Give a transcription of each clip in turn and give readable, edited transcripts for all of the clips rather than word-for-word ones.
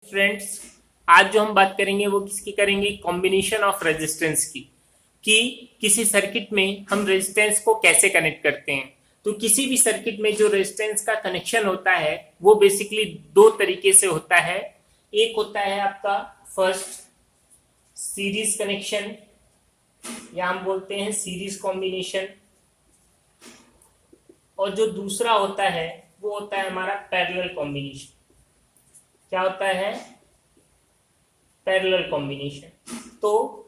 Friends, आज जो हम बात करेंगे वो किसकी करेंगे, कॉम्बिनेशन ऑफ रेजिस्टेंस की, कि किसी सर्किट में हम रेजिस्टेंस को कैसे कनेक्ट करते हैं। तो किसी भी सर्किट में जो रेजिस्टेंस का कनेक्शन होता है वो बेसिकली दो तरीके से होता है। एक होता है आपका फर्स्ट सीरीज कनेक्शन, या हम बोलते हैं सीरीज कॉम्बिनेशन, और जो दूसरा होता है वो होता है हमारा पैरेलल कॉम्बिनेशन। क्या होता है, पैरेलल कॉम्बिनेशन। तो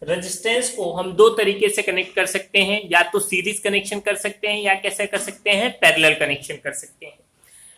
रेजिस्टेंस को हम दो तरीके से कनेक्ट कर सकते हैं, या तो सीरीज कनेक्शन कर सकते हैं या कैसे कर सकते हैं, पैरेलल कनेक्शन कर सकते हैं।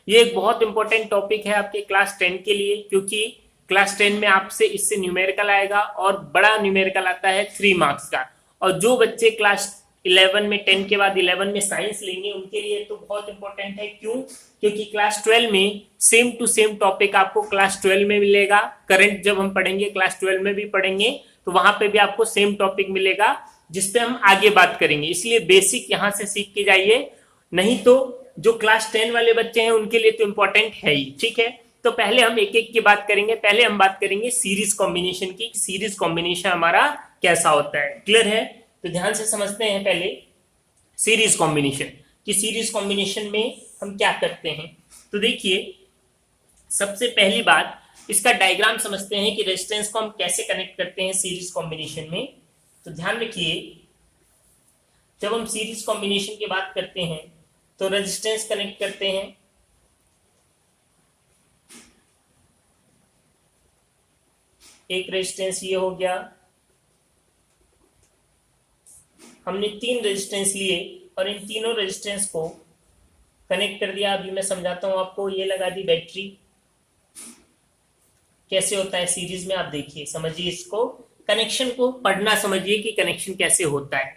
ये एक बहुत इंपॉर्टेंट टॉपिक है आपके क्लास 10 के लिए, क्योंकि क्लास 10 में आपसे इससे न्यूमेरिकल आएगा और बड़ा न्यूमेरिकल आता है 3 मार्क्स का। और जो बच्चे क्लास 11 में 10 के बाद 11 में साइंस लेंगे उनके लिए तो बहुत इंपॉर्टेंट है। क्यों? क्योंकि क्लास 12 में सेम टू सेम टॉपिक आपको क्लास 12 में मिलेगा। करंट जब हम पढ़ेंगे क्लास 12 में भी पढ़ेंगे तो वहां पे भी आपको सेम टॉपिक मिलेगा जिसपे हम आगे बात करेंगे। इसलिए बेसिक यहां से सीख के जाइए, नहीं तो जो क्लास 10 वाले बच्चे हैं उनके लिए तो इंपॉर्टेंट है ही। ठीक है, तो पहले हम एक एक की बात करेंगे। पहले हम बात करेंगे सीरीज कॉम्बिनेशन की, सीरीज कॉम्बिनेशन हमारा कैसा होता है। क्लियर है? तो ध्यान से समझते हैं पहले सीरीज कॉम्बिनेशन, कि सीरीज कॉम्बिनेशन में हम क्या करते हैं। तो देखिए, सबसे पहली बात इसका डायग्राम समझते हैं कि रेजिस्टेंस को हम कैसे कनेक्ट करते हैं सीरीज कॉम्बिनेशन में। तो ध्यान रखिए, जब हम सीरीज कॉम्बिनेशन की बात करते हैं तो रेजिस्टेंस कनेक्ट करते हैं। एक रेजिस्टेंस ये हो गया, हमने 3 रेजिस्टेंस लिए और इन तीनों रेजिस्टेंस को कनेक्ट कर दिया। अभी मैं समझाता हूं आपको। ये लगा दी बैटरी। कैसे होता है सीरीज में, आप देखिए, समझिए इसको, कनेक्शन को पढ़ना समझिए कि कनेक्शन कैसे होता है।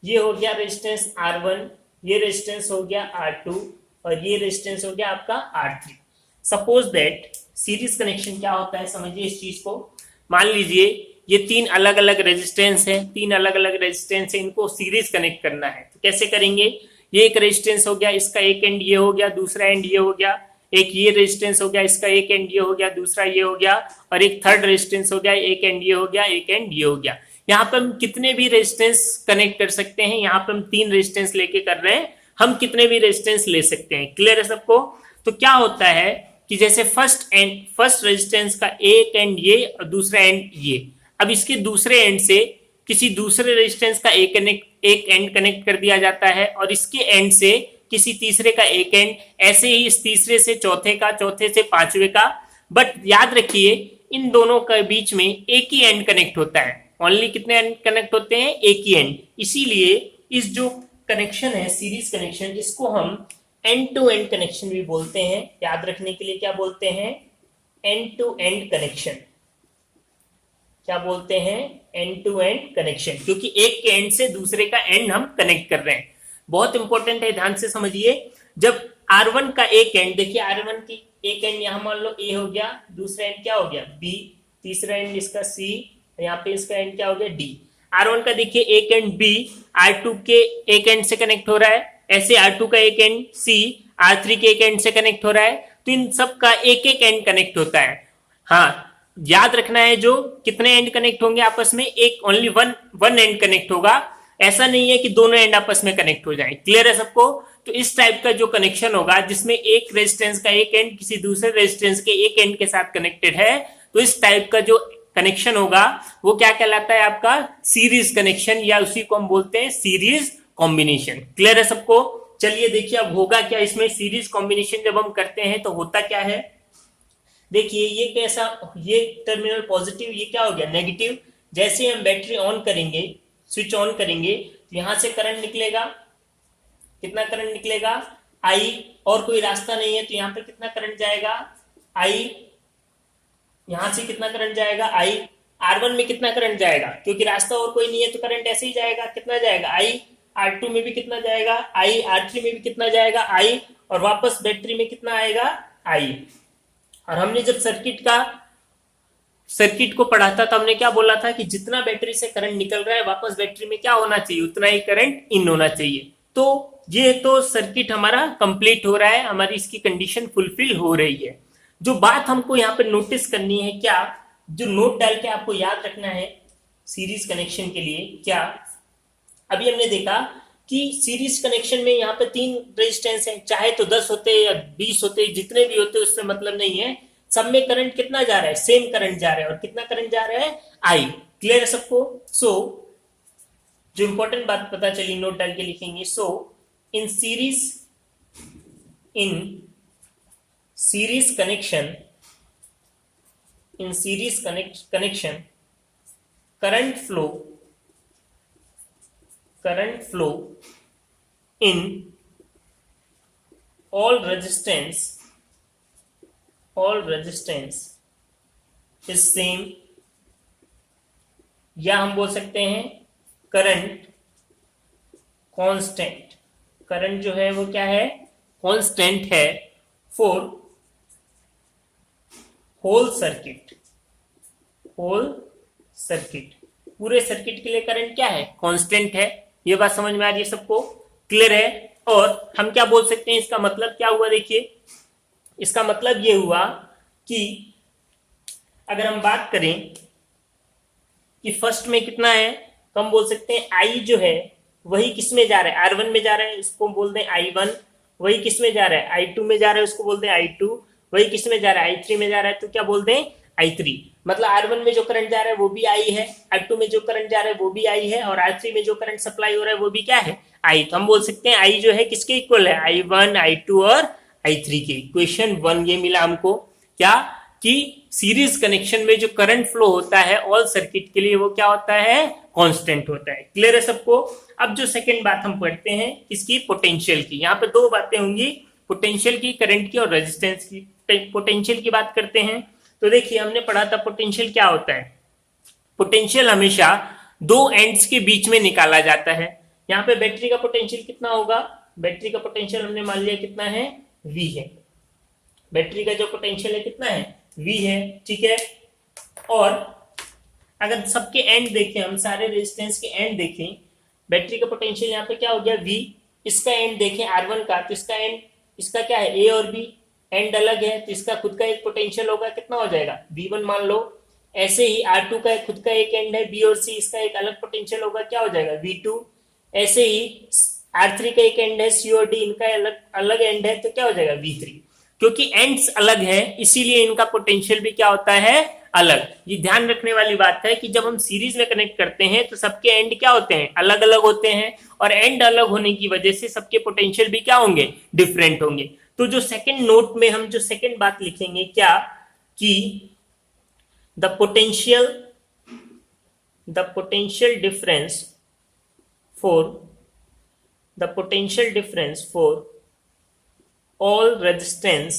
ये हो गया रेजिस्टेंस R1, ये रेजिस्टेंस हो गया R2 और ये रेजिस्टेंस हो गया आपका R3। Suppose that series connection क्या होता है, समझिए इस चीज को। मान लीजिए ये 3 अलग अलग रेजिस्टेंस है, 3 अलग अलग रेजिस्टेंस है, इनको सीरीज कनेक्ट करना है। तो कैसे करेंगे, ये एक रेजिस्टेंस हो गया, इसका एक एंड ये हो गया, दूसरा एंड ये हो गया। एक ये रेजिस्टेंस हो गया, इसका एक एंड ये हो गया, दूसरा ये हो गया। और एक थर्ड रेजिस्टेंस हो गया, एक एंड ये हो गया, एक एंड ये हो गया। यहाँ पे हम कितने भी रेजिस्टेंस कनेक्ट कर सकते हैं। यहाँ पे हम 3 रेजिस्टेंस लेके कर रहे हैं, हम कितने भी रेजिस्टेंस ले सकते हैं। क्लियर है सबको? तो क्या होता है कि जैसे फर्स्ट रेजिस्टेंस का एक एंड ये और दूसरा एंड ये, अब इसके दूसरे एंड से किसी दूसरे रेजिस्टेंस का एक एंड कनेक्ट कर दिया जाता है और इसके एंड से किसी तीसरे का एक एंड, ऐसे ही इस तीसरे से चौथे का, चौथे से पांचवे का। बट याद रखिए, इन दोनों के बीच में एक ही एंड कनेक्ट होता है। ओनली कितने एंड कनेक्ट होते हैं? एक ही एंड। इसीलिए इस जो कनेक्शन है सीरीज कनेक्शन, जिसको हम एंड टू एंड कनेक्शन भी बोलते हैं। याद रखने के लिए क्या बोलते हैं? End to end connection. क्या बोलते हैं? एंड टू एंड कनेक्शन, क्योंकि एक के एंड से दूसरे का एंड हम कनेक्ट कर रहे हैं। बहुत इंपॉर्टेंट है, ध्यान से समझिए। जब R1 का एक एंड, देखिए R1 की एक एंड यहां मान लो A हो गया, दूसरा एंड क्या हो गया B, तीसरा एंड इसका C, यहाँ पे इसका एंड क्या हो गया D। R1 का देखिए एक एंड B R2 के एक एंड से कनेक्ट हो रहा है, ऐसे R2 का एक एंड C R3 के एक एंड से कनेक्ट हो रहा है। तो इन सब का एक एक एंड कनेक्ट होता है। हाँ, याद रखना है, जो कितने एंड कनेक्ट होंगे आपस में, एक ओनली वन एंड कनेक्ट होगा। ऐसा नहीं है कि दोनों एंड आपस में कनेक्ट हो जाए। क्लियर है सबको? तो इस टाइप का जो कनेक्शन होगा जिसमें एक रेजिस्टेंस का एक एंड किसी दूसरे रेजिस्टेंस के एक एंड के साथ कनेक्टेड है, तो इस टाइप का जो कनेक्शन होगा वो क्या कहलाता है? आपका सीरीज कनेक्शन, या उसी को हम बोलते हैं सीरीज कॉम्बिनेशन। क्लियर है सबको? चलिए देखिए, अब होगा क्या इसमें। सीरीज कॉम्बिनेशन जब हम करते हैं तो होता क्या है, देखिए ये कैसा, ये टर्मिनल पॉजिटिव, ये क्या हो गया नेगेटिव। जैसे हम बैटरी ऑन करेंगे, स्विच ऑन करेंगे, तो यहां से करंट निकलेगा। कितना करंट निकलेगा? I। और कोई रास्ता नहीं है तो यहाँ पे कितना करंट जाएगा? I। यहां से कितना करंट जाएगा? I। R1 में कितना करंट जाएगा? क्योंकि रास्ता और कोई नहीं है तो करंट ऐसे ही जाएगा। कितना जाएगा? I। R2 में भी कितना जाएगा? I। R3 में भी कितना जाएगा? I। और वापस बैटरी में कितना आएगा? I। और हमने जब सर्किट को पढ़ा था तो हमने क्या बोला था कि जितना बैटरी से करंट निकल रहा है वापस बैटरी में क्या होना चाहिए, उतना ही करंट इन होना चाहिए। तो ये तो सर्किट हमारा कंप्लीट हो रहा है, हमारी इसकी कंडीशन फुलफिल हो रही है। जो बात हमको यहाँ पे नोटिस करनी है, क्या जो नोट डाल के आपको याद रखना है सीरीज कनेक्शन के लिए, क्या अभी हमने देखा कि सीरीज कनेक्शन में यहाँ पे 3 रेजिस्टेंस है, चाहे तो 10 होते या 20 होते, जितने भी होते उससे मतलब नहीं है, सब में करंट कितना जा रहा है, सेम करंट जा रहा है। और कितना करंट जा रहा है, आई। क्लियर है सबको? सो जो इंपॉर्टेंट बात पता चली, नोट डाल के लिखेंगे। So in series connection current flow in all resistance is same, या हम बोल सकते हैं करंट कांस्टेंट। करंट जो है वो क्या है, कांस्टेंट है फॉर होल सर्किट। पूरे सर्किट के लिए करंट क्या है, कांस्टेंट है। ये बात समझ में आ रही है सबको? क्लियर है? और हम क्या बोल सकते हैं, इसका मतलब क्या हुआ, देखिए इसका मतलब ये हुआ कि अगर हम बात करें कि फर्स्ट में कितना है, तो हम बोल सकते हैं आई जो है वही किस में जा रहा है, R1 में जा रहा है, इसको बोल दें I1। वही किस में जा रहा है, I2 में जा रहा है, उसको बोल दें I2। वही किस में जा रहा है, I3 में जा रहा है, तो क्या बोल दें, I3। मतलब R1 में जो करंट जा रहा है वो भी I है, R2 में जो करंट जा रहा है वो भी I है, और R3 में जो करंट सप्लाई हो रहा है वो भी क्या है, I। तो हम बोल सकते हैं I जो है किसके इक्वल है, I1, I2 और I3 के। इक्वेशन 1 ये मिला हमको, क्या कि सीरीज कनेक्शन में जो करंट फ्लो होता है ऑल सर्किट के लिए वो क्या होता है, कांस्टेंट होता है। क्लियर है सबको? अब जो सेकंड बात हम पढ़ते हैं इसकी, पोटेंशियल की। यहाँ पे 2 बातें होंगी, पोटेंशियल की, करंट की और रेजिस्टेंस की। पोटेंशियल की बात करते हैं तो देखिए हमने पढ़ा था पोटेंशियल क्या होता है। पोटेंशियल हमेशा 2 एंड्स के बीच में निकाला जाता है। यहाँ पे बैटरी का पोटेंशियल कितना होगा, बैटरी का पोटेंशियल हमने मान लिया कितना है, V है। बैटरी का जो पोटेंशियल है कितना है, V है, ठीक है। और अगर सबके एंड देखें, हम सारे रेजिस्टेंस के एंड देखें, बैटरी का पोटेंशियल यहाँ पे क्या हो गया, V। इसका एंड देखें R1 का, तो इसका एंड, इसका क्या है, A और B एंड अलग है, तो इसका खुद का एक पोटेंशियल होगा, कितना हो जाएगा, V1 मान लो। ऐसे ही R2 का खुद का एक एंड है B और C, इसका एक अलग पोटेंशियल होगा, क्या हो जाएगा, V2। ऐसे ही R3 का एक एंड है C और D, इनका अलग एंड है, तो क्या हो जाएगा, V3। क्योंकि एंड्स अलग है इसीलिए इनका पोटेंशियल भी क्या होता है, अलग। ये ध्यान रखने वाली बात है कि जब हम सीरीज में कनेक्ट करते हैं तो सबके एंड क्या होते हैं, अलग अलग होते हैं, और एंड अलग होने की वजह से सबके पोटेंशियल भी क्या होंगे, डिफरेंट होंगे। तो जो सेकंड नोट में हम जो सेकंड बात लिखेंगे, क्या कि the potential difference for all resistance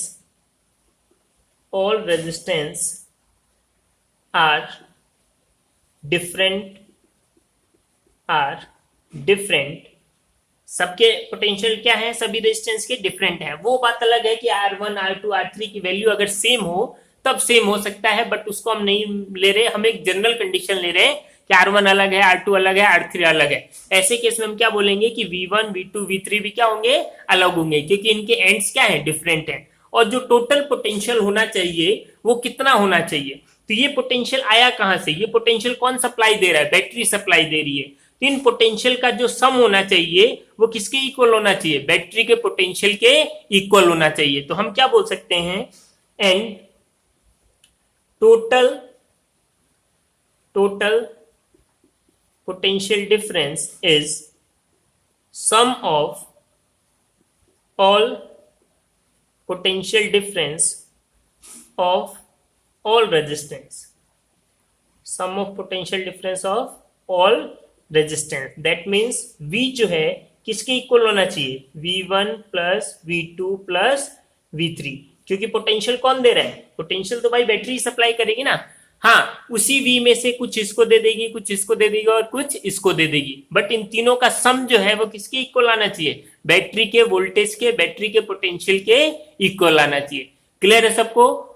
are different सबके पोटेंशियल क्या है, सभी रेजिस्टेंस के डिफरेंट है। वो बात अलग है कि R1, R2, R3 की वैल्यू अगर सेम हो तब सेम हो सकता है, बट उसको हम नहीं ले रहे, हम एक जनरल कंडीशन ले रहे हैं कि R1 अलग है, R2 अलग है, R3 अलग है। ऐसे केस में हम क्या बोलेंगे कि V1, V2, V3 भी क्या होंगे, अलग होंगे, क्योंकि इनके एंड्स क्या है, डिफरेंट है। और जो टोटल पोटेंशियल होना चाहिए वो कितना होना चाहिए, तो ये पोटेंशियल आया कहां से, ये पोटेंशियल कौन सप्लाई दे रहा है, बैटरी सप्लाई दे रही है। तो इन पोटेंशियल का जो सम होना चाहिए वो किसके इक्वल होना चाहिए, बैटरी के पोटेंशियल के इक्वल होना चाहिए। तो हम क्या बोल सकते हैं, and total potential difference is sum of all potential difference of all resistance, sum of potential difference of all resistance। that means V जो है किसके इक्वल होना चाहिए, V1 plus V2 plus V3, क्योंकि पोटेंशियल कौन दे रहा है, पोटेंशियल तो भाई बैटरी सप्लाई करेगी ना। हाँ, उसी V में से कुछ इसको दे देगी, कुछ इसको दे देगी और कुछ इसको दे देगी, बट इन तीनों का सम जो है वो किसके इक्वल आना चाहिए, बैटरी के वोल्टेज के, बैटरी के पोटेंशियल के इक्वल आना चाहिए। क्लियर है सबको?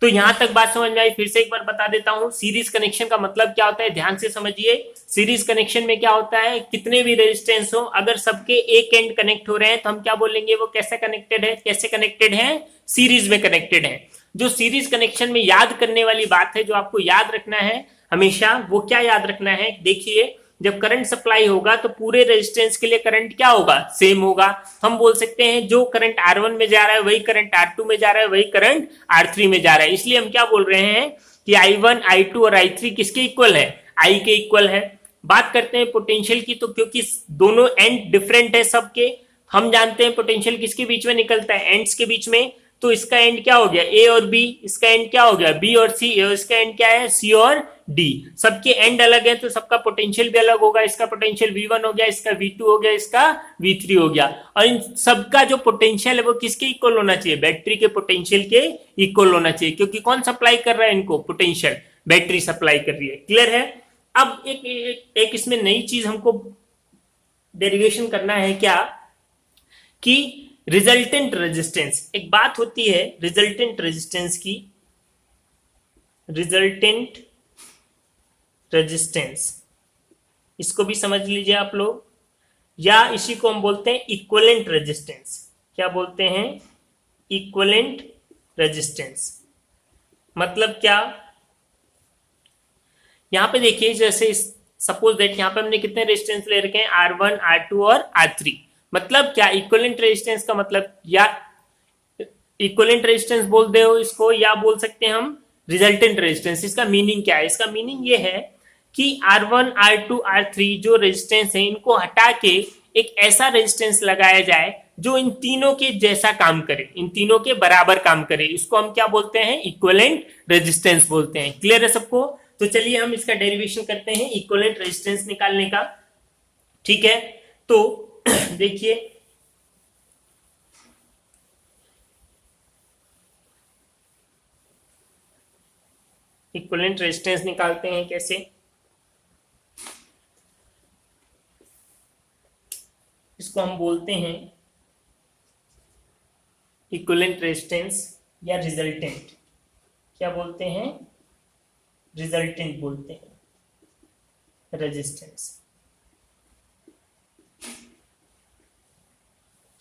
तो यहां तक बात समझ में आई? फिर से एक बार बता देता हूं, सीरीज कनेक्शन का मतलब क्या होता है, ध्यान से समझिए। सीरीज कनेक्शन में क्या होता है, कितने भी रेजिस्टेंस हो, अगर सबके एक एंड कनेक्ट हो रहे हैं तो हम क्या बोलेंगे, वो कैसे कनेक्टेड है, सीरीज में कनेक्टेड है। जो सीरीज कनेक्शन में याद करने वाली बात है, जो आपको याद रखना है हमेशा, वो क्या याद रखना है, देखिए जब करंट सप्लाई होगा तो पूरे रेजिस्टेंस के लिए करंट क्या होगा, सेम होगा। हम बोल सकते हैं जो करंट R1 में जा रहा है वही करंट R2 में जा रहा है, वही करंट R3 में जा रहा है। इसलिए हम क्या बोल रहे हैं कि I1, I2 और I3 किसके इक्वल है, I के इक्वल है। बात करते हैं पोटेंशियल की, तो क्योंकि दोनों एंड डिफरेंट है सबके, हम जानते हैं पोटेंशियल किसके बीच में निकलता है, एंड्स के बीच में। तो इसका एंड क्या हो गया, ए और बी, इसका एंड क्या हो गया, बी और सी, इसका एंड क्या है, सी और डी। सबके एंड अलग है तो सबका पोटेंशियल भी अलग होगा। इसका पोटेंशियल V1 हो गया, इसका V2 हो गया, इसका V3 हो गया। और इन सबका जो पोटेंशियल है वो किसके इक्वल होना चाहिए, बैटरी के पोटेंशियल के इक्वल होना चाहिए, क्योंकि कौन सप्लाई कर रहा है इनको, पोटेंशियल, बैटरी सप्लाई कर रही है। क्लियर है। अब एक इसमें नई चीज हमको डेरिवेशन करना है, क्या कि रिजल्टेंट रेजिस्टेंस। एक बात होती है रिजल्टेंट रेजिस्टेंस की, रिजल्टेंट रेजिस्टेंस, इसको भी समझ लीजिए आप लोग, या इसी को हम बोलते हैं इक्विवेलेंट रेजिस्टेंस। क्या बोलते हैं, इक्विवेलेंट रेजिस्टेंस। मतलब क्या, यहां पे देखिए जैसे सपोज दैट यहां पे हमने कितने रेजिस्टेंस ले रखे हैं, R1, R2 और R3। मतलब क्या, इक्विवेलेंट रेजिस्टेंस का मतलब, या इक्विवेलेंट रेजिस्टेंस बोल दे हो इसको, या बोल सकते हैं हम रिजल्टेंट रेजिस्टेंस। इसका मीनिंग क्या है, इसका मीनिंग ये है कि R1, R2, R3 जो रेजिस्टेंस है इनको हटा के एक ऐसा रेजिस्टेंस लगाया जाए जो इन तीनों के जैसा काम करे, इन तीनों के बराबर काम करे। इसको हम क्या बोलते हैं, इक्विवेलेंट रेजिस्टेंस बोलते हैं। क्लियर है सबको। तो चलिए हम इसका डेरिवेशन करते हैं इक्विवेलेंट रेजिस्टेंस निकालने का। ठीक है, तो देखिए इक्विवेलेंट रेजिस्टेंस निकालते हैं कैसे, इसको हम बोलते हैं इक्विवेलेंट रेजिस्टेंस या रिजल्टेंट। क्या बोलते हैं, रिजल्टेंट बोलते हैं रेजिस्टेंस।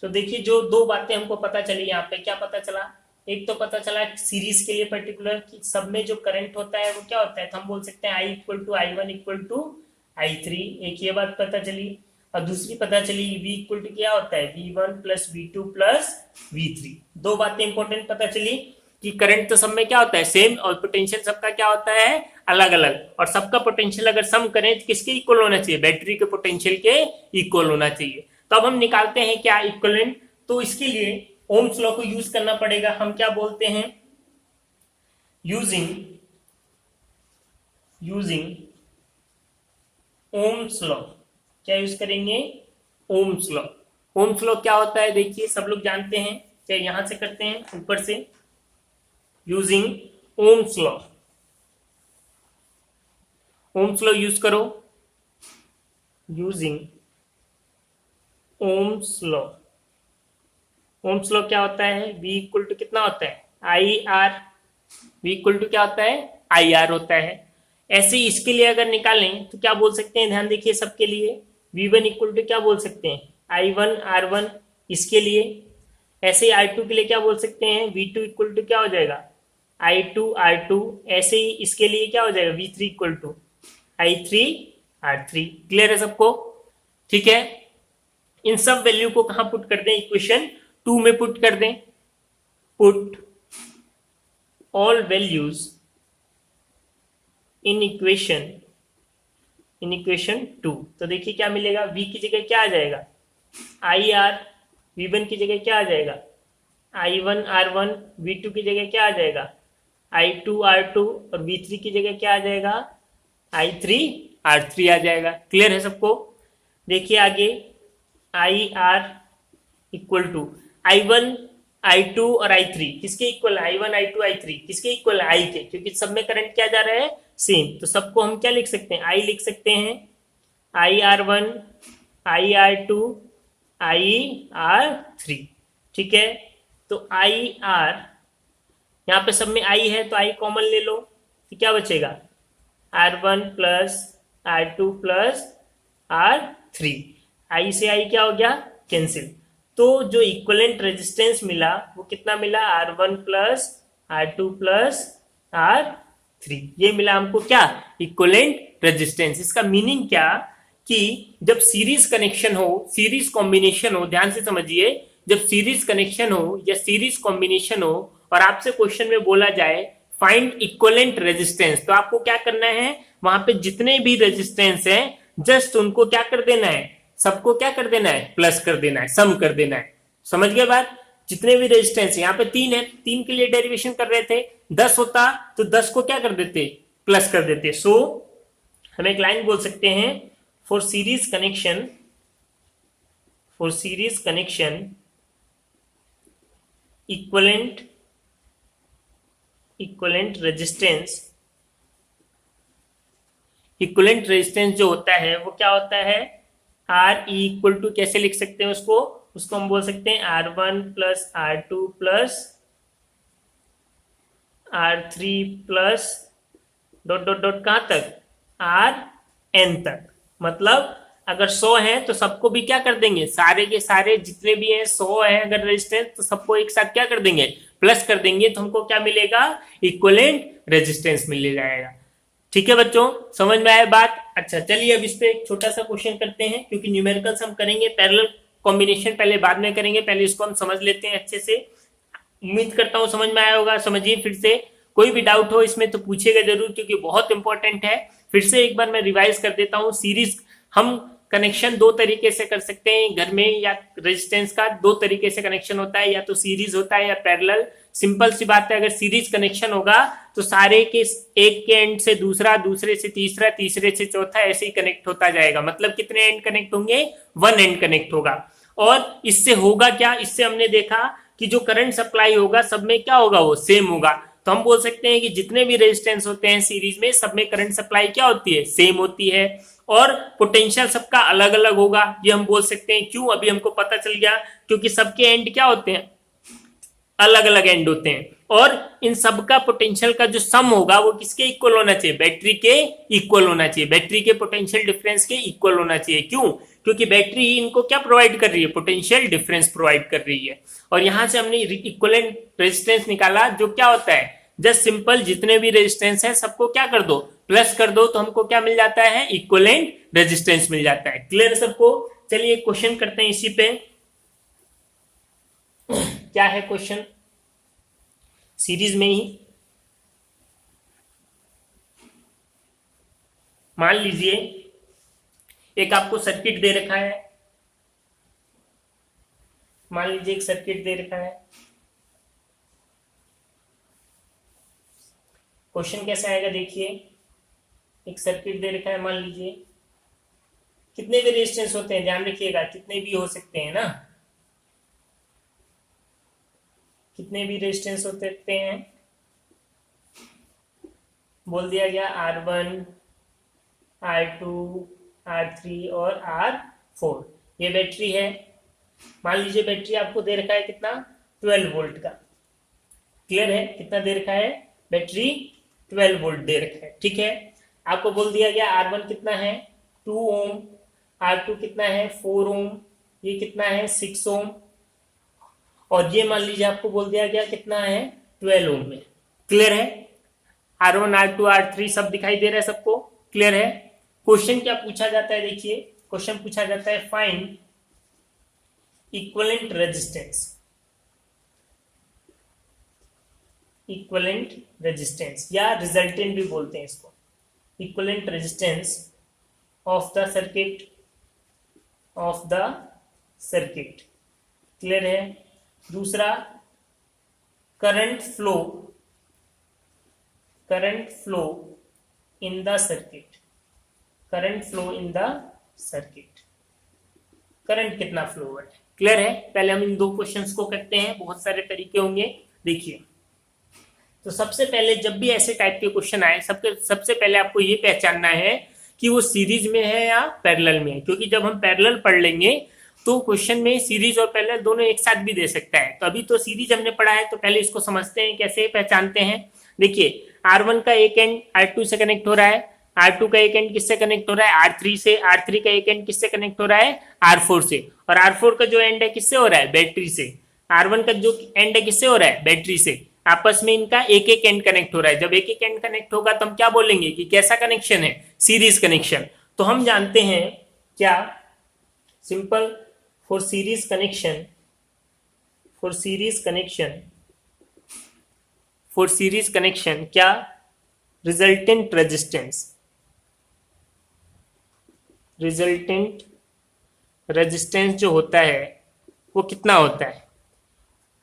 तो देखिए जो दो बातें हमको पता चली यहाँ पे, क्या पता चला, एक तो पता चला सीरीज के लिए पर्टिकुलर कि सब में जो करंट होता है वो क्या होता है, तो हम बोल सकते हैं I equal to I1 equal to I3। एक ये बात पता चली। और दूसरी पता चली V इक्वल टू क्या होता है, V1 plus V2 plus V3। दो बातें इंपॉर्टेंट पता चली कि करंट तो सब में क्या होता है, सेम, और पोटेंशियल सबका क्या होता है, अलग अलग। और सबका पोटेंशियल अगर सम करें तो किसके इक्वल होना चाहिए, बैटरी के पोटेंशियल के इक्वल होना चाहिए। तो अब हम निकालते हैं क्या, इक्विवेलेंट। तो इसके लिए ओम्स लॉ को यूज करना पड़ेगा। हम क्या बोलते हैं, यूजिंग ओम्स लॉ। क्या यूज करेंगे, ओम्स लॉ। ओम्स लॉ क्या होता है, देखिए सब लोग जानते हैं, क्या यहां से करते हैं ऊपर से, using Ohm's law. Ohm's law use करो, using Ohm's law. Ohm's law क्या होता है, V इक्वल टू कितना होता है, IR। V इक्वल टू क्या होता है, IR होता है। ऐसे ही इसके लिए अगर निकालें तो क्या बोल सकते हैं, ध्यान देखिए सबके लिए, V1 इक्वल टू क्या बोल सकते हैं, I1 R1 इसके लिए। ऐसे ही R2 के लिए क्या बोल सकते हैं, V2 इक्वल टू क्या हो जाएगा, I2 R2। ऐसे ही इसके लिए क्या हो जाएगा, V3 equal to I3 R3। Clear है सबको। ठीक है, इन सब वैल्यू को कहां पुट कर दें, इक्वेशन 2 में पुट कर दें। Put all values in equation 2। तो देखिए क्या मिलेगा, V की जगह क्या आ जाएगा, IR। V1 की जगह क्या आ जाएगा, I1 R1। V2 की जगह क्या आ जाएगा, I2 R2। और V3 की जगह क्या आ जाएगा, I3 R3 आ जाएगा। क्लियर है सबको। देखिए आगे, IR equal to I1 I2 और I3 किसके इक्वल है, I1 I2 I3 किसके इक्वल है, I के, क्योंकि सब में करंट क्या जा रहा है, सेम। तो सबको हम क्या लिख सकते हैं, I लिख सकते हैं, IR1 IR2 IR3। ठीक है, तो IR यहाँ पे सब में I है तो I कॉमन ले लो, तो क्या बचेगा, R1 plus R2 plus R3। I से I क्या हो गया, कैंसिल। तो जो इक्विवेलेंट रेजिस्टेंस मिला वो कितना मिला, R1 plus R2 plus R3, ये मिला हमको क्या, इक्विवेलेंट रेजिस्टेंस। इसका मीनिंग क्या कि जब सीरीज कनेक्शन हो, सीरीज कॉम्बिनेशन हो, ध्यान से समझिए, जब सीरीज कनेक्शन हो या सीरीज कॉम्बिनेशन हो और आपसे क्वेश्चन में बोला जाए फाइंड इक्विवेलेंट रेजिस्टेंस, तो आपको क्या करना है, वहां पे जितने भी रेजिस्टेंस है जस्ट उनको क्या कर देना है, सबको क्या कर देना है, प्लस कर देना है, सम कर देना है। समझ गए बात, जितने भी रेजिस्टेंस है, यहाँ पे 3 है, 3 के लिए डेरिवेशन कर रहे थे, 10 होता तो 10 को क्या कर देते, प्लस कर देते। सो हम एक लाइन बोल सकते हैं, for series connection, for series connection equivalent resistance, equivalent resistance जो होता है वो क्या होता है, आर इक्वल टू, कैसे लिख सकते हैं उसको हम बोल सकते हैं R1 plus R2 plus R3 plus dot dot dot कहां तक, Rn तक। मतलब अगर 100 है तो सबको भी क्या कर देंगे, सारे के सारे जितने भी हैं 100 है अगर रेजिस्टेंस, तो सबको एक साथ क्या कर देंगे, प्लस कर देंगे, तो हमको क्या मिलेगा, इक्विवेलेंट रेजिस्टेंस मिल जाएगा। ठीक है बच्चों, समझ में आया बात। अच्छा चलिए अब इस पे एक छोटा सा क्वेश्चन करते हैं, क्योंकि न्यूमेरिकल्स हम करेंगे, पैरेलल कॉम्बिनेशन पहले बाद में करेंगे, पहले इसको हम समझ लेते हैं अच्छे से। उम्मीद करता हूं समझ में आया होगा। समझिए फिर से, कोई भी डाउट हो इसमें तो पूछिएगा जरूर, क्योंकि बहुत इंपॉर्टेंट है। फिर से एक बार मैं रिवाइज कर देता हूँ। सीरीज हम कनेक्शन 2 तरीके से कर सकते हैं घर में, या रेजिस्टेंस का 2 तरीके से कनेक्शन होता है, या तो सीरीज होता है या पैरेलल। सिंपल सी बात है, अगर सीरीज कनेक्शन होगा तो सारे के एक के एंड से दूसरा, दूसरे से तीसरा, तीसरे से चौथा, ऐसे ही कनेक्ट होता जाएगा। मतलब कितने एंड कनेक्ट होंगे, 1 एंड कनेक्ट होगा। और इससे होगा क्या, इससे हमने देखा कि जो करंट सप्लाई होगा सब में क्या होगा, वो सेम होगा। तो हम बोल सकते हैं कि जितने भी रेजिस्टेंस होते हैं सीरीज में, सब में करंट सप्लाई क्या होती है, सेम होती है। और पोटेंशियल सबका अलग अलग होगा, ये हम बोल सकते हैं। क्यों, अभी हमको पता चल गया, क्योंकि सबके एंड क्या होते हैं, अलग अलग एंड होते हैं। और इन सबका पोटेंशियल का जो सम होगा वो किसके इक्वल होना चाहिए, बैटरी के इक्वल होना चाहिए, बैटरी के पोटेंशियल डिफरेंस के इक्वल होना चाहिए। क्यों, क्योंकि बैटरी ही इनको क्या प्रोवाइड कर रही है, पोटेंशियल डिफरेंस प्रोवाइड कर रही है। और यहां से हमने इक्विवेलेंट रेजिस्टेंस निकाला, जो क्या होता है, जस्ट सिंपल जितने भी रेजिस्टेंस है सबको क्या कर दो, प्लस कर दो, तो हमको क्या मिल जाता है, इक्विवेलेंट रेजिस्टेंस मिल जाता है। क्लियर सबको। चलिए क्वेश्चन करते हैं इसी पे। क्या है क्वेश्चन, सीरीज में ही मान लीजिए एक आपको सर्किट दे रखा है, मान लीजिए एक सर्किट दे रखा है। क्वेश्चन कैसा आएगा देखिए, एक सर्किट दे रखा है, मान लीजिए कितने भी रेजिस्टेंस होते हैं, ध्यान रखिएगा कितने भी हो सकते हैं ना, कितने भी रेजिस्टेंस हो सकते हैं। बोल दिया गया R1, R2, R3 और R4। ये बैटरी है, मान लीजिए बैटरी आपको दे रखा है कितना, 12 वोल्ट का। क्लियर है, कितना दे रखा है, बैटरी 12 वोल्ट दे रखा है। ठीक है, आपको बोल दिया गया R1 कितना है, 2 ओम, R2 कितना है, 4 ओम, ये कितना है, 6 ओम, और ये मान लीजिए आपको बोल दिया गया कितना है, 12 ओम में। क्लियर है, R1, R2, R3 सब दिखाई दे रहा है सबको, क्लियर है। क्वेश्चन क्या पूछा जाता है, देखिए क्वेश्चन पूछा जाता है find equivalent resistance, equivalent resistance या रिजल्टेंट भी बोलते हैं इसको, equivalent resistance of the circuit, of the circuit. Clear है। दूसरा, current flow, current flow in the circuit, current flow in the circuit, current कितना फ्लो है। क्लियर है। पहले हम इन 2 क्वेश्चंस को करते हैं, बहुत सारे तरीके होंगे। देखिए, तो सबसे पहले जब भी ऐसे टाइप के क्वेश्चन आए, सबसे पहले आपको ये पहचानना है कि वो सीरीज में है या पैरेलल में है, क्योंकि जब हम पैरेलल पढ़ लेंगे तो क्वेश्चन में सीरीज और पैरेलल दोनों एक साथ भी दे सकता है। तो अभी तो सीरीज हमने पढ़ा है, तो पहले इसको समझते हैं कैसे पहचानते हैं। देखिए, R1 का एक एंड R2 से कनेक्ट हो रहा है, R2 का एक एंड किससे कनेक्ट हो रहा है, R3 से, R3 का एक एंड किससे कनेक्ट हो रहा है, R4 से, और R4 का जो एंड है किससे हो रहा है, बैटरी से। R1 का जो एंड है किससे हो रहा है, बैटरी से। आपस में इनका एक एक एंड कनेक्ट हो रहा है। जब एक एक एंड कनेक्ट होगा तो हम क्या बोलेंगे कि कैसा कनेक्शन है, सीरीज कनेक्शन। तो हम जानते हैं क्या, simple, for series connection, for series connection, for series connection क्या, रिजल्टेंट रेजिस्टेंस, रिजल्टेंट रेजिस्टेंस जो होता है वो कितना होता है,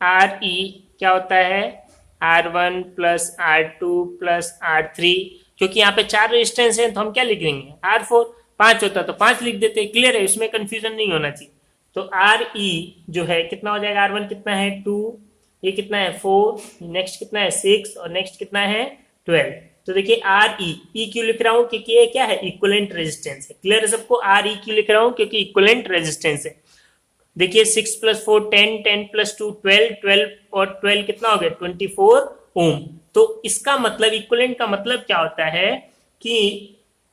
आर ई क्या होता है, R1 plus R2 plus R3। क्योंकि यहाँ पे 4 रेजिस्टेंस है तो हम क्या लिख लेंगे, R4। 5 होता तो 5 लिख देते, क्लियर है, इसमें कंफ्यूजन नहीं होना चाहिए। तो आर ई जो है कितना हो जाएगा, R1 कितना है 2, ये कितना है 4, नेक्स्ट कितना है 6 और नेक्स्ट कितना है 12। तो देखिए आर ई क्यों लिख रहा हूं, क्योंकि ये क्या है, इक्विवेलेंट रेजिस्टेंस है। क्लियर है सबको, आर ई क्यों लिख रहा हूं, क्योंकि इक्विवेलेंट रेजिस्टेंस है। देखिए 6 प्लस 4 10, 10 प्लस 2 12, 12 और 12 कितना हो गया 24 ओम। तो इसका मतलब, इक्विवेलेंट का मतलब क्या होता है कि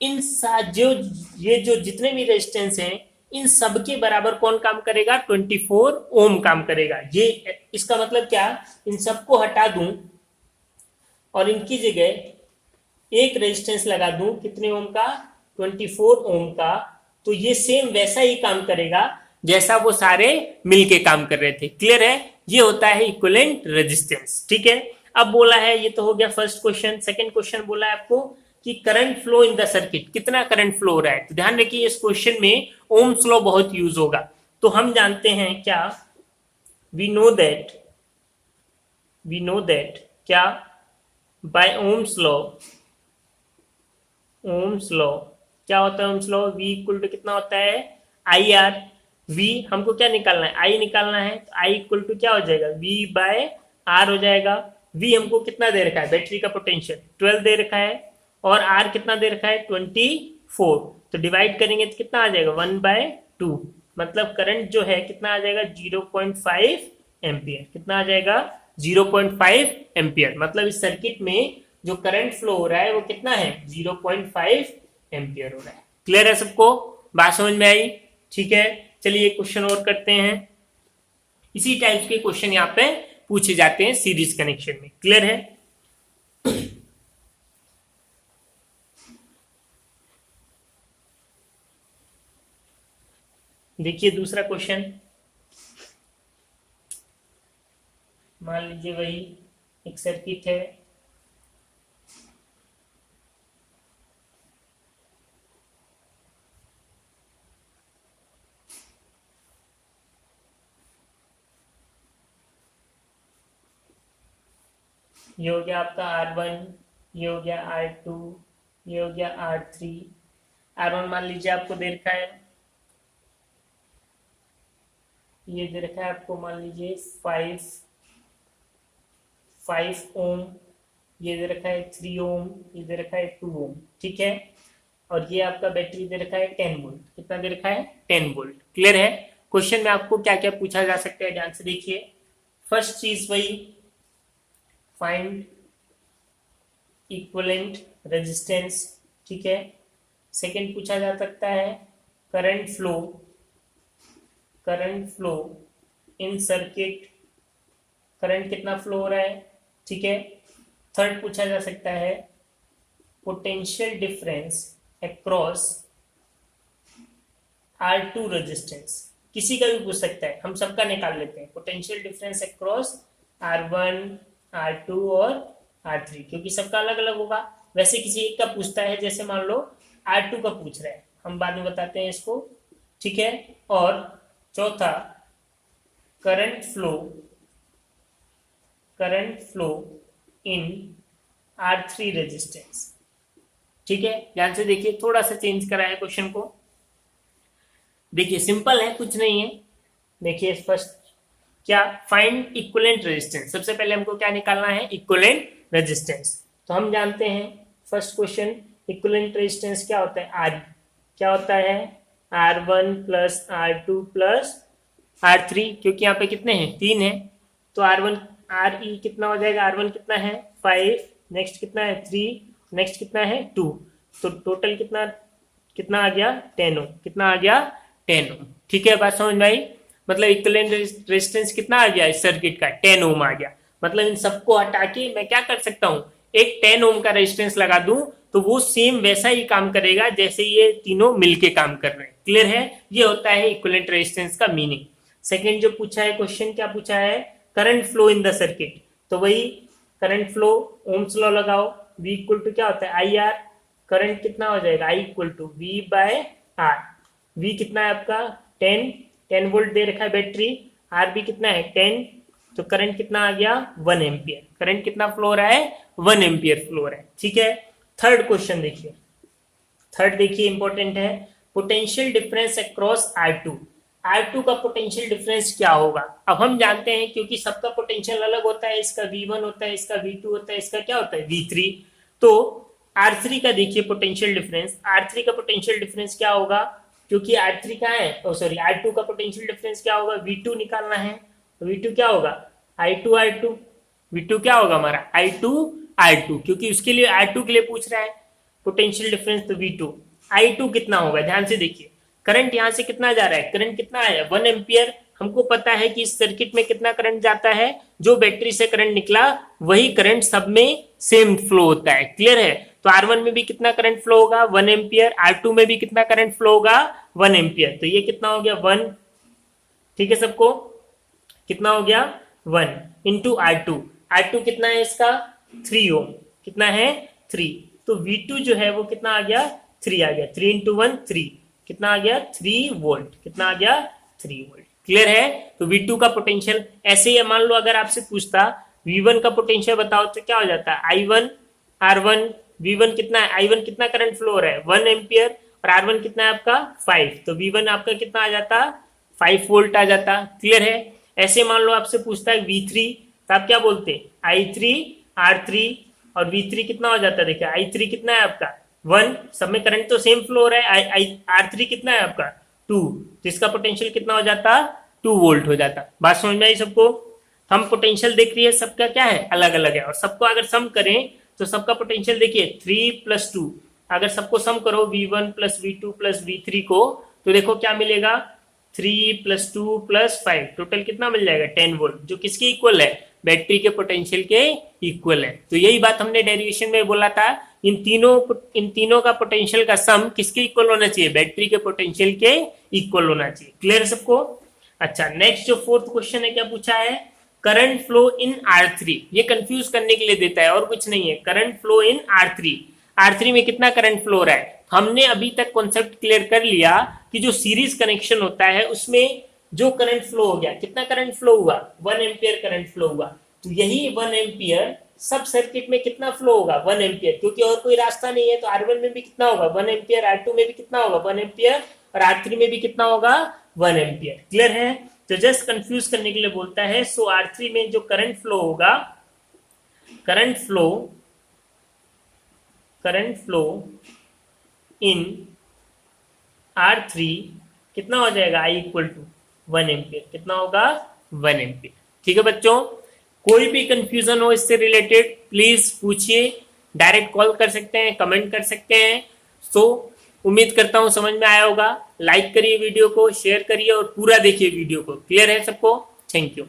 इन जो ये जो जितने भी रेजिस्टेंस हैं इन सब के बराबर कौन काम करेगा, 24 ओम काम करेगा। ये इसका मतलब क्या, इन सबको हटा दूं और इनकी जगह एक रेजिस्टेंस लगा दूं, कितने ओम का, 24 ओम का, तो ये सेम वैसा ही काम करेगा जैसा वो सारे मिलके काम कर रहे थे। क्लियर है, ये होता है इक्विवेलेंट रेजिस्टेंस। ठीक है, अब बोला है, ये तो हो गया फर्स्ट क्वेश्चन। सेकंड क्वेश्चन बोला है आपको कि current flow in the circuit, कितना करंट फ्लो हो रहा है। तो ध्यान रखिए इस क्वेश्चन में ओम्स लॉ बहुत यूज होगा। तो हम जानते हैं क्या, वी नो दैट क्या, by Ohm's law, Ohm's law क्या होता है, Ohm's law V equal to कितना होता है, आई आर। V हमको क्या निकालना है, I निकालना है, तो I इक्वल टू क्या हो जाएगा, V बाय R हो जाएगा। V हमको कितना दे रखा है, बैटरी का पोटेंशियल 12 दे रखा है, और R कितना दे रखा है 24। तो डिवाइड करेंगे तो कितना आ जाएगा 1/2, मतलब करंट जो है कितना आ जाएगा 0.5 एम्पियर। कितना आ जाएगा 0.5 एम्पियर। मतलब इस सर्किट में जो करंट फ्लो हो रहा है वो कितना है 0.5 एम्पियर हो रहा है। क्लियर है सबको, बात समझ में आई। ठीक है, चलिए क्वेश्चन और करते हैं। इसी टाइप के क्वेश्चन यहाँ पे पूछे जाते हैं सीरीज कनेक्शन में। क्लियर है, देखिए दूसरा क्वेश्चन, मान लीजिए वही एक सर्किट है, ये हो गया आपका R1, ये हो गया R2, ये हो गया R3। R1 मान लीजिए आपको दे रखा है, ये दे रखा है आपको मान लीजिए 5 ओम, ये दे रखा है 3 ओम, ये दे रखा है 2 ओम। ठीक है, और ये आपका बैटरी दे रखा है 10 वोल्ट। कितना दे रखा है 10 वोल्ट। क्लियर है, क्वेश्चन में आपको क्या क्या पूछा जा सकता है, ध्यान से देखिए। फर्स्ट चीज वही, फाइंड इक्विवेलेंट रेजिस्टेंस। ठीक है, सेकंड पूछा जा सकता है current flow in circuit, current कितना फ्लो हो रहा है। ठीक है, थर्ड पूछा जा सकता है potential difference across R2 resistance. किसी का भी पूछ सकता है, हम सबका निकाल लेते हैं potential difference across R1, R2 और R3, क्योंकि सबका अलग अलग होगा। वैसे किसी एक का पूछता है, जैसे मान लो R2 का पूछ रहा है, हम बाद में बताते हैं इसको। ठीक है, और चौथा current flow in R3 resistance. ठीक है, ध्यान से देखिए, थोड़ा सा चेंज करा है क्वेश्चन को। देखिए सिंपल है, कुछ नहीं है। देखिए फर्स्ट क्या, फाइंड इक्विवेलेंट रेजिस्टेंस। सबसे पहले हमको क्या निकालना है, इक्विवेलेंट रेजिस्टेंस। तो हम जानते हैं फर्स्ट क्वेश्चन, इक्विवेलेंट रेजिस्टेंस क्या होता है, आर क्या होता है, R1 plus R2 plus R3। क्योंकि यहाँ पे कितने हैं, 3 है, तो RE कितना हो जाएगा, R1 कितना है 5, नेक्स्ट कितना है 3, नेक्स्ट कितना है 2, तो टोटल कितना कितना आ गया 10 ओम। कितना आ गया 10 ओम। ठीक है, बात समझ में आई। मतलब इक्विवेलेंट रेजिस्टेंस कितना आ गया इस सर्किट का, 10 ओम आ गया। मतलब इन सबको हटा के मैं क्या कर सकता हूँ, एक 10 ओम का रेजिस्टेंस लगा दूं तो वो सेम वैसा ही काम करेगा जैसे ये तीनों मिलके काम कर रहे हैं। क्लियर है? ये होता है इक्विवेलेंट रेजिस्टेंस का मीनिंग। सेकेंड जो पूछा है क्वेश्चन, क्या पूछा है, current flow in the circuit. तो वही करंट फ्लो, ओम्स लॉ लगाओ, V इक्वल टू क्या होता है, आई आर। करंट कितना हो जाएगा, I equal to V by R. V कितना है आपका 10 वोल्ट दे रखा है बैटरी, R भी कितना है 10, तो करंट कितना आ गया 1 एम्पियर। करंट कितना फ्लो हो रहा है, 1 एम्पियर फ्लो हो रहा है। ठीक है, थर्ड क्वेश्चन देखिए, थर्ड देखिए इंपॉर्टेंट है, potential difference across R2। R2 का पोटेंशियल डिफरेंस क्या होगा। अब हम जानते हैं क्योंकि सबका पोटेंशियल अलग होता है, इसका V1 होता है, इसका V2 होता है, इसका क्या होता है V3। तो R3 का देखिए पोटेंशियल डिफरेंस, R3 का पोटेंशियल डिफरेंस क्या होगा, क्योंकि R3 का है, सॉरी R2 का पोटेंशियल डिफरेंस क्या होगा, V2 निकालना है। तो V2 क्या होगा, I2 R2। V2 क्या होगा हमारा I2 R2, क्योंकि उसके लिए R2 के लिए पूछ रहा है पोटेंशियल डिफरेंस, तो V2। I2 कितना होगा, ध्यान से देखिए, करंट यहां से कितना जा रहा है, करंट कितना आया 1 एम्पियर। हमको पता है कि इस सर्किट में कितना करंट जाता है, जो बैटरी से करंट निकला वही करंट सब में सेम फ्लो होता है। क्लियर है? तो R1 में भी कितना करंट फ्लो होगा 1 एम्पियर, R2 में भी कितना करंट फ्लो होगा 1 एम्पियर। तो ये कितना हो गया 1, ठीक है सबको, कितना हो गया 1 इंटू R2। R2 कितना है इसका 3 ओम, कितना है 3। तो V2 जो है वो कितना आ गया 3 आ गया, 3 इंटू 1 3, कितना आ गया 3 वोल्ट, कितना आ गया 3 वोल्ट। क्लियर है? तो V2 का पोटेंशियल ऐसे ही, मान लो अगर आपसे पूछता V1 का पोटेंशियल बताओ तो क्या हो जाता है I1 R1। V1 कितना है, I1 कितना करंट फ्लो हो रहा है 1 एम्पियर, और R1 कितना है आपका 5, तो V1 आपका कितना आ जाता 5 वोल्ट आ जाता। क्लियर है? ऐसे मान लो आपसे पूछता है V3, तो आप क्या बोलते I3 R3, और V3 कितना हो जाता है, देखिए I3 कितना है आपका 1, सब में करंट तो सेम फ्लो हो रहा है, R3 कितना है आपका 2, तो इसका पोटेंशियल कितना हो जाता 2 वोल्ट हो जाता। बात समझ में आई सबको? हम पोटेंशियल देख रही है, सबका क्या है अलग अलग है, और सबको अगर सम करें तो सबका पोटेंशियल देखिए 3 + 2, अगर सबको सम करो V1 + V2 + V3 को, तो देखो क्या मिलेगा 3 + 2 + 5, टोटल कितना मिल जाएगा 10 वोल्ट, जो किसके इक्वल है, बैटरी के पोटेंशियल के इक्वल है। तो यही बात हमने डेरिवेशन में बोला था, इन तीनों का पोटेंशियल का सम किसके इक्वल होना चाहिए, बैटरी के पोटेंशियल के इक्वल होना चाहिए। क्लियर है सबको? अच्छा, नेक्स्ट जो फोर्थ क्वेश्चन है, क्या पूछा है, करंट फ्लो इन R3। ये कंफ्यूज करने के लिए देता है और कुछ नहीं है। Current flow in R3, R3 में कितना करंट फ्लो हो रहा है। हमने अभी तक कॉन्सेप्ट क्लियर कर लिया कि जो सीरीज कनेक्शन होता है उसमें जो करंट फ्लो हो गया, कितना करंट फ्लो हुआ 1 एम्पियर करंट फ्लो हुआ, तो यही 1 एम्पियर सब सर्किट में कितना फ्लो होगा 1 एम्पियर, क्योंकि और कोई रास्ता नहीं है। तो R1 में भी कितना होगा 1 एम्पियर, R2 में भी कितना होगा 1 एम्पियर, और R3 में भी कितना होगा 1 एम्पियर। क्लियर है? तो जस्ट कंफ्यूज करने के लिए बोलता है। सो R3 में जो करंट फ्लो होगा, करंट फ्लो इन R3 कितना हो जाएगा, I इक्वल टू 1 एम्पियर, कितना होगा 1 एम्पियर। ठीक है बच्चों, कोई भी कंफ्यूजन हो इससे रिलेटेड प्लीज पूछिए, डायरेक्ट कॉल कर सकते हैं, कमेंट कर सकते हैं। सो उम्मीद करता हूं समझ में आया होगा। लाइक करिए वीडियो को, शेयर करिए और पूरा देखिए वीडियो को। क्लियर है सबको? Thank you.